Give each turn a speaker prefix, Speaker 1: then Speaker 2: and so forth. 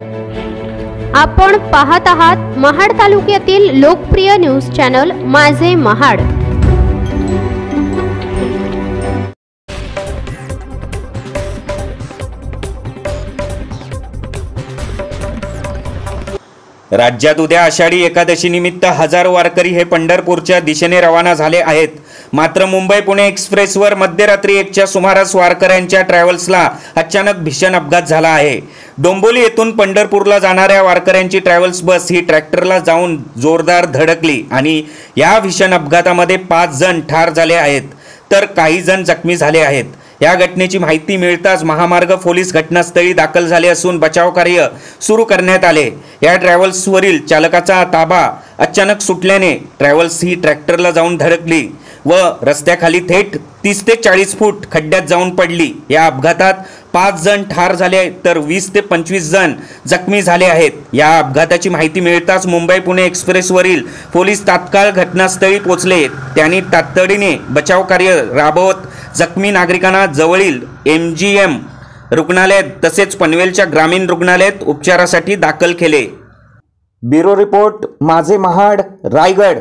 Speaker 1: आपण पाहत आहात महाड तालुक्यातील लोकप्रिय न्यूज चॅनल माझे महाड।
Speaker 2: राज्यात उद्या आषाढी एकादशी निमित्त हजारो वारकरी हे पंढरपूरच्या दिशेने रवाना झाले आहेत। मात्र मुंबई पुणे एक्सप्रेसवर मध्यरात्री 1च्या सुमारास वारकऱ्यांच्या ट्रॅव्हल्सला अचानक भीषण अपघात झाला आहे। डोंबिवली येथून पंढरपूरला जाणाऱ्या वारकऱ्यांची ट्रॅव्हल्स बस ही ट्रॅक्टरला जाऊन जोरदार धडकली आणि या भीषण अपघातामध्ये 5 जण ठार झाले आहेत तर काही जण जखमी झाले आहेत। या घटनेची माहिती मिळताच महामार्ग पोलीस घटनास्थळी दाखल झाले असून बचाव कार्य सुरू करण्यात आले। या ट्रॅव्हल्सवरील चालकाचा ताबा अचानक सुटल्याने ट्रॅव्हल्स ही ट्रॅक्टरला जाऊन धडकली व रस्त्याखाली थेट 30 ते 40 फूट खड्ड्यात जाऊन पडली। या अपघातात 5 जण ठार झाले तर 20 ते 25 जण जखमी झाले आहेत। या अपघाताची माहिती मिळताच मुंबई पुणे एक्सप्रेसवरील पोलीस तात्काळ घटनास्थळी पोहोचले। त्यांनी तातडीने बचाव कार्य राबवत जखमी नागरिकांना जवळील MGM रुग्णालयात तसेच पनवेलच्या ग्रामीण रुग्णालयात उपचारासाठी दाखल केले। ब्युरो रिपोर्ट माझे महाड रायगड।